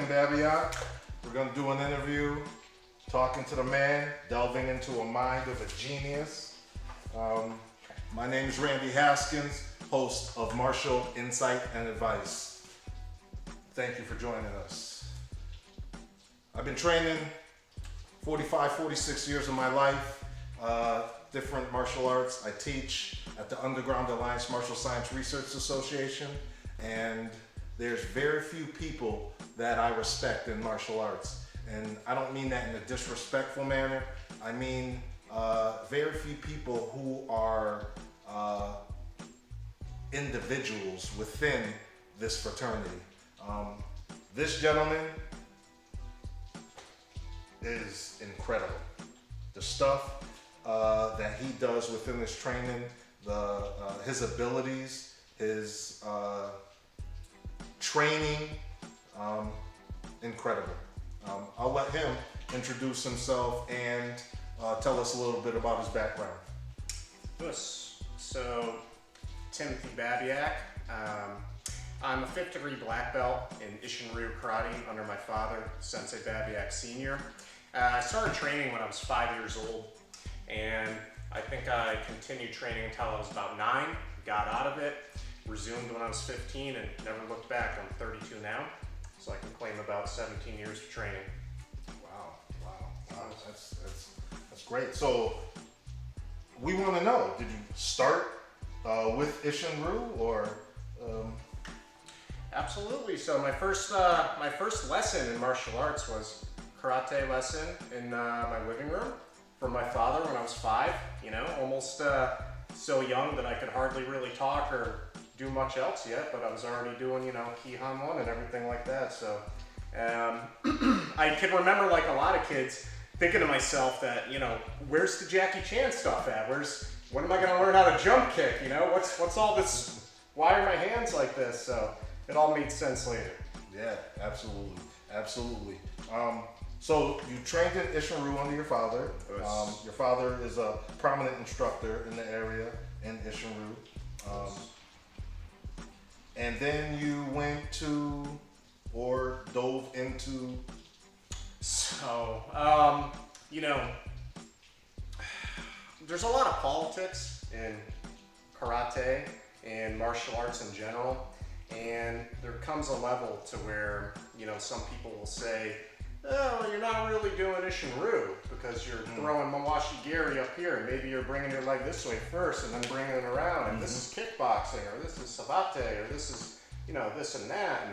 Tim Babyok. We're going to do an interview, talking to the man, delving into a mind of a genius. My name is Randy Haskins, host of Martial Insight and Advice. Thank you for joining us. I've been training 45, 46 years of my life, different martial arts. I teach at the Underground Alliance Martial Science Research Association, and there's very few people that I respect in martial arts. And I don't mean that in a disrespectful manner. I mean very few people who are individuals within this fraternity. This gentleman is incredible. The stuff that he does within this training, his abilities, his training, incredible. I'll let him introduce himself and tell us a little bit about his background. Yes. So, Timothy Babyok. I'm a 5th degree black belt in Ishinryu Karate under my father, Sensei Babyok Sr. I started training when I was 5 years old, and I think I continued training until I was about 9, got out of it, resumed when I was 15, and never looked back. I'm 32 now, so I can claim about 17 years of training. Wow, that's great. So, we want to know, did you start with Ishinryu or? Absolutely. So my first lesson in martial arts was karate lesson in my living room from my father when I was 5. You know, almost so young that I could hardly really talk or do much else yet, but I was already doing, Kihan 1 and everything like that. So I can remember, like a lot of kids, thinking to myself that, where's the Jackie Chan stuff at? When am I going to learn how to jump kick? What's all this? Why are my hands like this? So it all made sense later. Yeah, absolutely. So you trained in Ishinryu under your father. Your father is a prominent instructor in the area in Ishinryu. And then you went to, or dove into? So, there's a lot of politics in karate and martial arts in general. And there comes a level to where, some people will say, oh, you're not really doing Ishinryu because you're throwing Mawashi Giri up here, and maybe you're bringing your leg this way first and then bringing it around, and this is kickboxing, or this is sabate, or this is, this and that.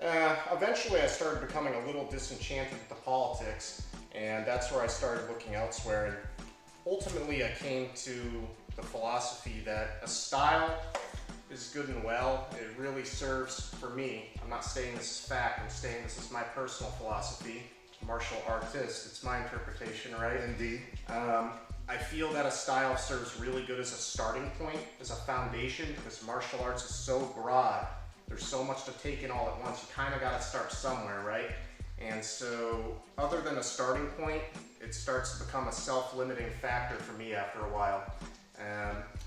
And eventually I started becoming a little disenchanted with the politics, and that's where I started looking elsewhere. And ultimately I came to the philosophy that a style is good and well. It really serves for me. I'm not stating this as fact, I'm stating this as my personal philosophy. Martial artist, it's my interpretation, right? Indeed. I feel that a style serves really good as a starting point, as a foundation, because martial arts is so broad. There's so much to take in all at once. You kind of got to start somewhere, right? And so, other than a starting point, it starts to become a self-limiting factor for me after a while.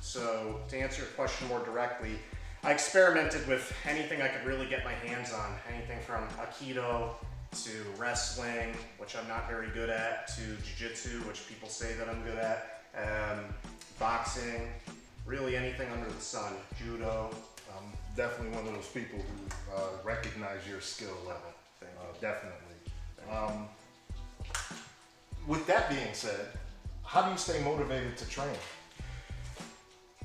So, to answer your question more directly, I experimented with anything I could really get my hands on. Anything from Aikido to wrestling, which I'm not very good at, to Jiu-Jitsu, which people say that I'm good at, boxing, really anything under the sun, Judo. I'm definitely one of those people who recognize your skill level. Definitely. With that being said, how do you stay motivated to train?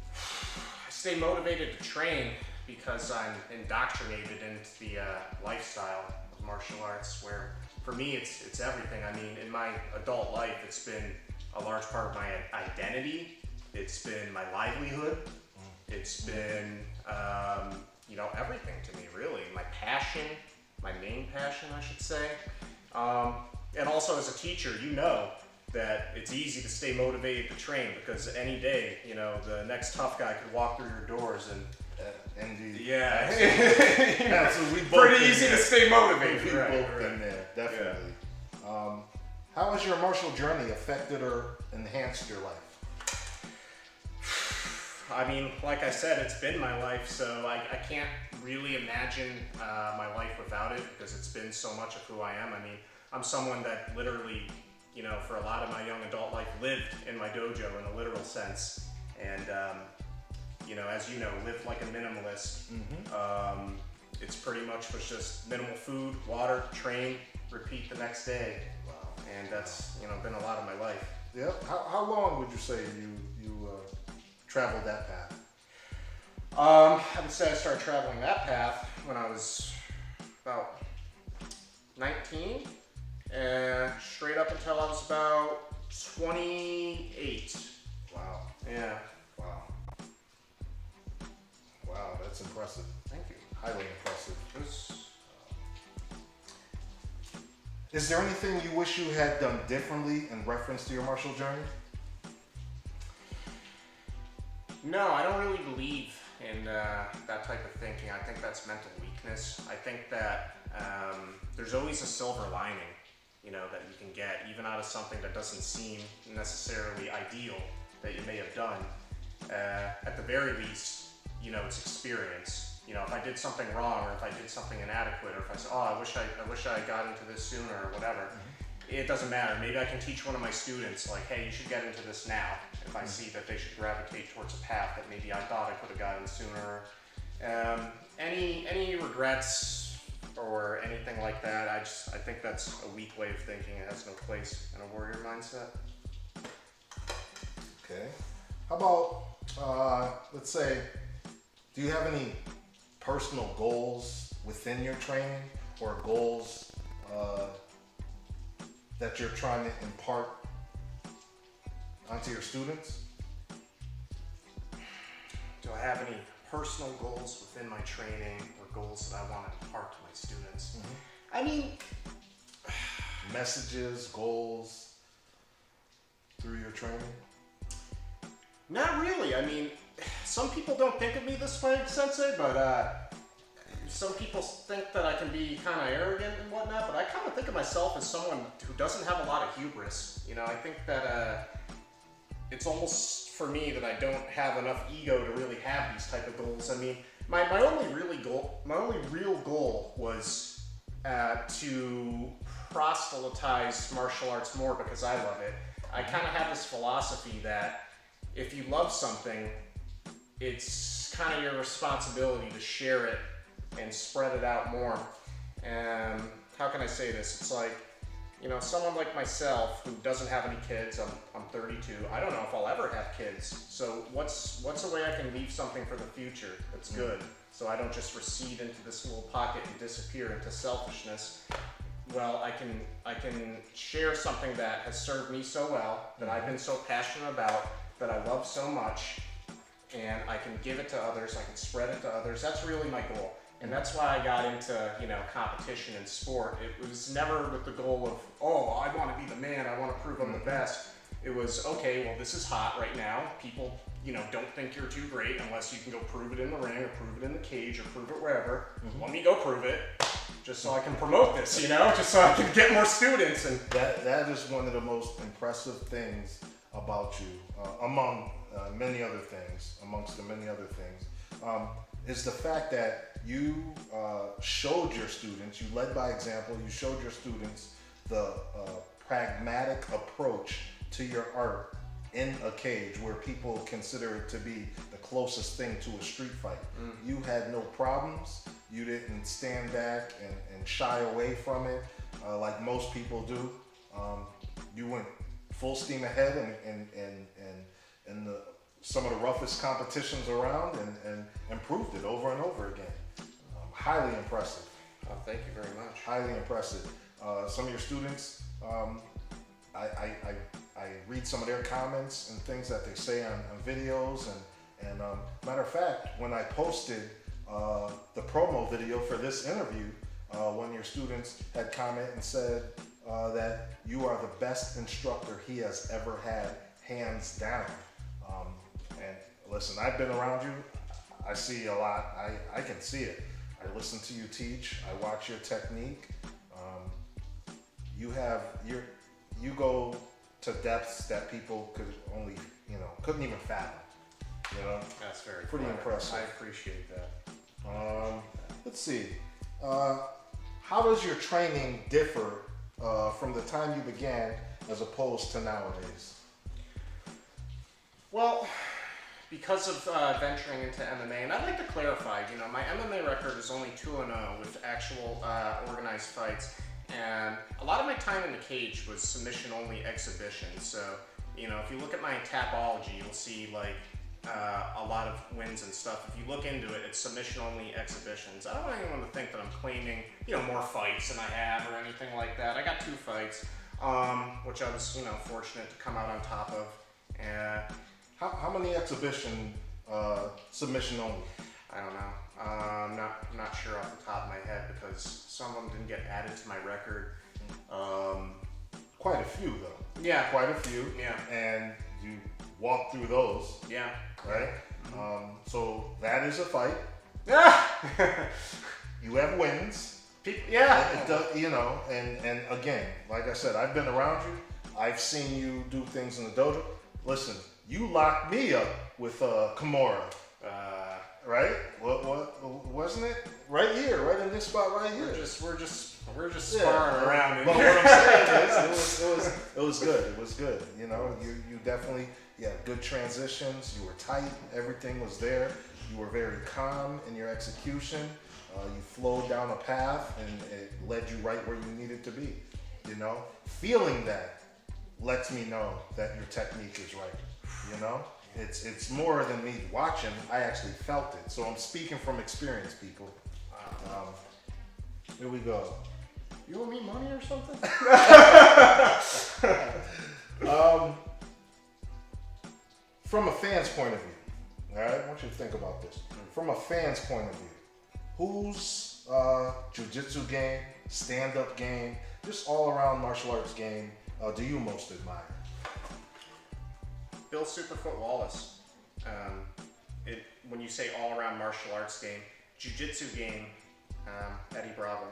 I stay motivated to train because I'm indoctrinated into the lifestyle of martial arts, where for me it's everything. I mean, in my adult life, it's been a large part of my identity. It's been my livelihood. It's been, everything to me, really. My passion, my main passion, I should say. And also as a teacher, that it's easy to stay motivated to train, because any day, the next tough guy could walk through your doors and... Indeed. Yeah. Absolutely. Pretty easy to stay motivated. We've both been there, definitely. Yeah. How has your martial journey affected or enhanced your life? I mean, like I said, it's been my life, so I can't really imagine my life without it because it's been so much of who I am. I mean, I'm someone that literally, you know, for a lot of my young adult life lived in my dojo in a literal sense. And, you know, as you know, lived like a minimalist. It's pretty much was just minimal food, water, train, repeat the next day. Wow. And that's, you know, been a lot of my life. Yep. How long would you say you traveled that path? I would say I started traveling that path when I was about 19, and straight up until I was about 28. Wow. Yeah. Wow. Wow, that's impressive. Thank you. Highly impressive. It was, Is there anything you wish you had done differently in reference to your martial journey? no, I don't really believe in that type of thinking. I think that's mental weakness. I think that there's always a silver lining, you know, that you can get even out of something that doesn't seem necessarily ideal that you may have done. At the very least, you know, it's experience. You know, if I did something wrong, or if I did something inadequate, or if I said, oh, I wish I got into this sooner, or whatever, it doesn't matter. Maybe I can teach one of my students, like, hey, you should get into this now, if I see that they should gravitate towards a path that maybe I thought I could have gotten sooner. Any regrets or anything like that, I think that's a weak way of thinking. It has no place in a warrior mindset. Okay. How about, let's say, do you have any personal goals within your training, or goals that you're trying to impart onto your students? Do I have any personal goals within my training or goals that I want to impart to my students? I mean, Messages, goals through your training? not really. I mean, some people don't think of me this way, Sensei, but some people think that I can be kind of arrogant and whatnot, but I kind of think of myself as someone who doesn't have a lot of hubris. You know, I think that it's almost for me that I don't have enough ego to really have these type of goals. I mean, my only real goal was to proselytize martial arts more because I love it. I kind of have this philosophy that if you love something, it's kind of your responsibility to share it and spread it out more. And how can I say this? It's like, you know, someone like myself who doesn't have any kids, I'm 32, I don't know if I'll ever have kids. So what's a way I can leave something for the future that's good, so I don't just recede into this little pocket and disappear into selfishness? Well, I can share something that has served me so well, that I've been so passionate about, that I love so much, and I can give it to others, I can spread it to others. That's really my goal. And that's why I got into, you know, competition and sport. It was never with the goal of, oh, I want to be the man, I want to prove I'm the best. It was, okay, well, this is hot right now. People, you know, don't think you're too great unless you can go prove it in the ring, or prove it in the cage, or prove it wherever. Let me go prove it, just so I can promote this, you know, just so I can get more students. And That is one of the most impressive things about you, among many other things, amongst the many other things, is the fact that you showed your students, you led by example, you showed your students the pragmatic approach to your art in a cage where people consider it to be the closest thing to a street fight. You had no problems, you didn't stand back and shy away from it like most people do. You went full steam ahead and some of the roughest competitions around and proved it over and over again. Highly impressive. oh, thank you very much. Highly impressive. Some of your students, I read some of their comments and things that they say on videos, and matter of fact, when I posted the promo video for this interview, one of your students had commented and said that you are the best instructor he has ever had, hands down. And listen, I've been around you. I see a lot. I can see it. I listen to you teach. I watch your technique. You go to depths that people could only, couldn't even fathom. You know, That's very pretty clever. impressive. I appreciate that. Let's see. How does your training differ from the time you began as opposed to nowadays? Well, because of venturing into MMA, and I'd like to clarify, my MMA record is only 2-0 with actual organized fights, and a lot of my time in the cage was submission-only exhibitions. So, if you look at my Tapology, you'll see like a lot of wins and stuff. If you look into it, it's submission-only exhibitions. I don't want anyone to think that I'm claiming, more fights than I have or anything like that. I got 2 fights, which I was, fortunate to come out on top of. And How many exhibition submission only? I don't know. I'm not sure off the top of my head because some of them didn't get added to my record. Quite a few though. Yeah. Quite a few. Yeah. And you walk through those. Yeah. Right? So that is a fight. Yeah. You have wins. Yeah. It does, and again, like I said, I've been around you. I've seen you do things in the dojo. Listen, you locked me up with Kimura. Right? What wasn't it? Right here, right in this spot right here. We're just sparring around. But what I'm saying is, it was good. It was good. You definitely had good transitions. You were tight. Everything was there. You were very calm in your execution. You flowed down a path, and it led you right where you needed to be. Feeling that lets me know that your technique is right. It's more than me watching. I actually felt it. So I'm speaking from experience, people. Here we go. You owe me money or something? From a fan's point of view, all right? I want you to think about this. From a fan's point of view, whose jiu-jitsu game, stand-up game, just all-around martial arts game do you most admire? Bill Superfoot Wallace. When you say all-around martial arts game, jiu-jitsu game, Eddie Bravo.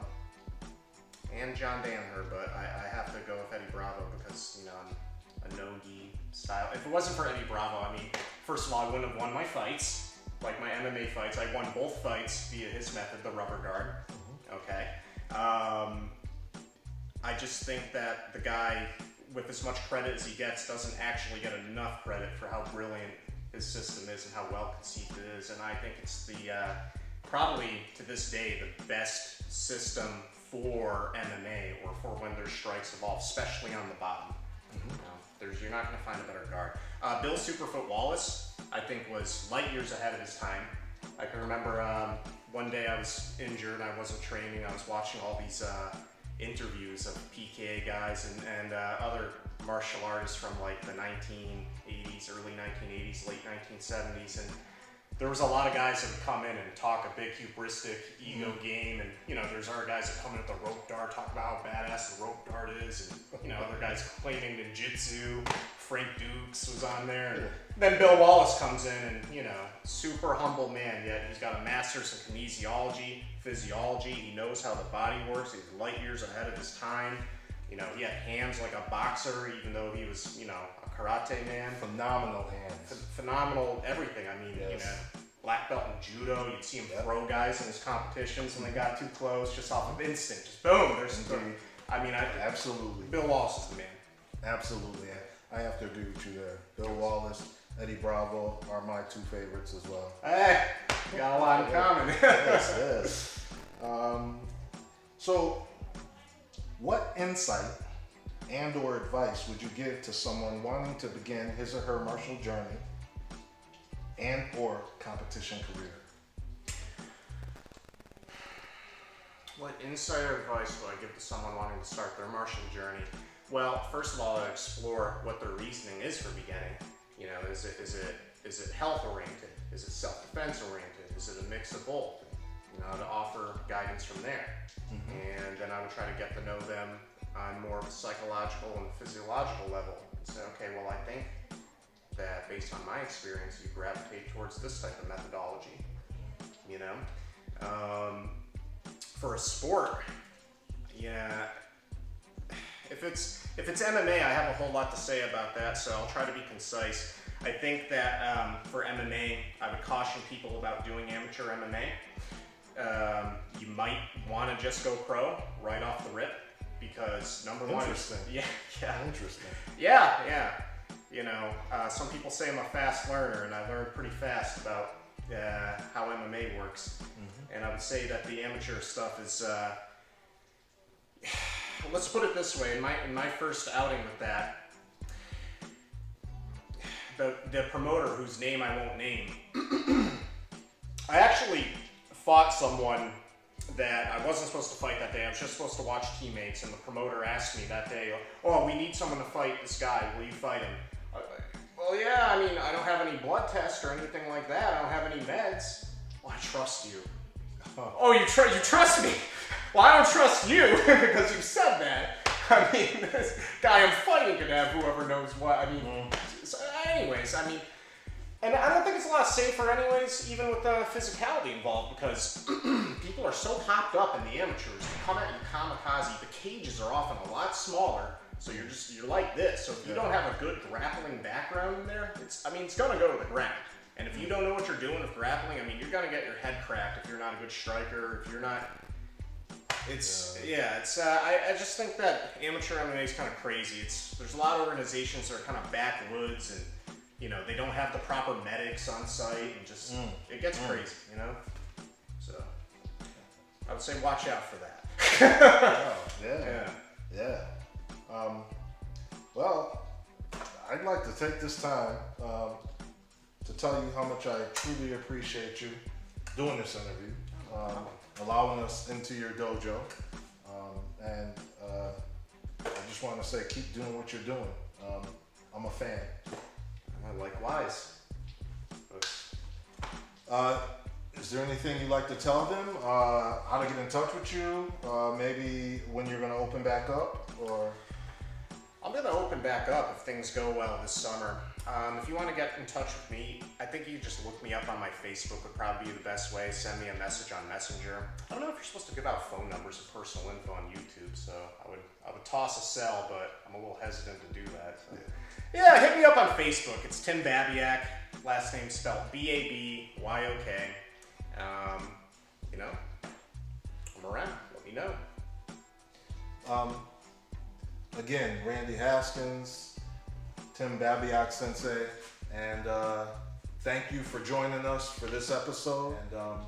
And John Danaher, but I have to go with Eddie Bravo because, I'm a no-gi style. If it wasn't for Eddie Bravo, first of all, I wouldn't have won my fights, like my MMA fights. I won both fights via his method, the rubber guard. Okay. I just think that the guy, with as much credit as he gets, doesn't actually get enough credit for how brilliant his system is and how well conceived it is. And I think it's the probably to this day the best system for MMA or for when there's strikes involved, especially on the bottom. You're not going to find a better guard. Bill Superfoot Wallace, I think, was light years ahead of his time. I can remember one day I was injured, I wasn't training, I was watching all these interviews of PKA guys and other martial artists from like the 1980s, early 1980s, late 1970s, and there was a lot of guys that would come in and talk a big hubristic ego game, and there's other guys that come in with the rope dart, talk about how badass the rope dart is, and other guys complaining ninjutsu. Frank Dukes was on there, and then Bill Wallace comes in, and super humble man, yet he's got a master's in kinesiology, physiology. He knows how the body works. He's light years ahead of his time. He had hands like a boxer, even though he was a karate man. Phenomenal hands. Phenomenal everything. Yes. Black belt in judo. You'd see him throw guys in his competitions when they got too close, just off of instinct. Just boom. Absolutely. Bill Wallace is the man. Absolutely. I have to agree with you there. Bill Wallace, Eddie Bravo are my 2 favorites as well. Hey, we got a lot in common. Yes. So, what insight and or advice would you give to someone wanting to begin his or her martial journey and or competition career? What insight or advice would I give to someone wanting to start their martial journey? Well, first of all, I'd explore what their reasoning is for beginning. Is it health oriented? Is it self-defense oriented? Is it a mix of both? To offer guidance from there. And then I would try to get to know them on more of a psychological and physiological level. And say, okay, well, I think that based on my experience, you gravitate towards this type of methodology. For a sport, if it's MMA, I have a whole lot to say about that, so I'll try to be concise. I think that for MMA, I would caution people about doing amateur MMA. You might want to just go pro right off the rip because number one, Interesting. Yeah. You know, some people say I'm a fast learner, and I learned pretty fast about how MMA works. And I would say that the amateur stuff is, let's put it this way, in my first outing with that, the promoter, whose name I won't name, I actually fought someone that I wasn't supposed to fight that day. I was just supposed to watch teammates, and the promoter asked me that day, "Oh, we need someone to fight this guy. Will you fight him?" Well, yeah, I mean, I don't have any blood tests or anything like that. I don't have any meds. Well, I trust you. Oh, you trust me? Well, I don't trust you because you said that. I mean, this guy I'm fighting could have whoever knows what. I mean, so anyways, I mean, and I don't think it's a lot safer anyways, even with the physicality involved, because people are so hopped up in the amateurs. They come at you kamikaze. The cages are often a lot smaller. So you're like this. So if you don't have a good grappling background in there, it's gonna go to the ground. And if you don't know what you're doing with grappling, I mean, you're gonna get your head cracked if you're not a good striker. If you're not, I just think that amateur MMA is kind of crazy. There's a lot of organizations that are kind of backwoods, and you know they don't have the proper medics on site, and just it gets crazy, you know. So I would say watch out for that. Yeah. Well, I'd like to take this time to tell you how much I truly appreciate you doing this interview, allowing us into your dojo, and I just want to say keep doing what you're doing. I'm a fan. Likewise. Is there anything you'd like to tell them? How to get in touch with you? Maybe when you're going to open back up, or? I'm going to open back up if things go well this summer. If you want to get in touch with me, I think you just look me up on my Facebook would probably be the best way. Send me a message on Messenger. I don't know if you're supposed to give out phone numbers or personal info on YouTube, so I would toss a cell, but I'm a little hesitant to do that. So. Yeah, hit me up on Facebook. It's Tim Babyok, last name spelled Babyok. You know, I'm around. Let me know. Again, Randy Haskins, Tim Babyok Sensei, and thank you for joining us for this episode. And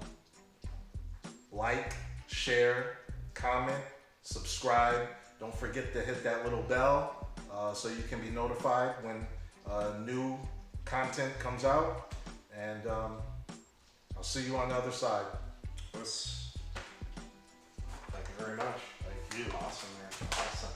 like, share, comment, subscribe. Don't forget to hit that little bell so you can be notified when new content comes out. And I'll see you on the other side. Thank you very much. Thank you. Awesome, man. Awesome.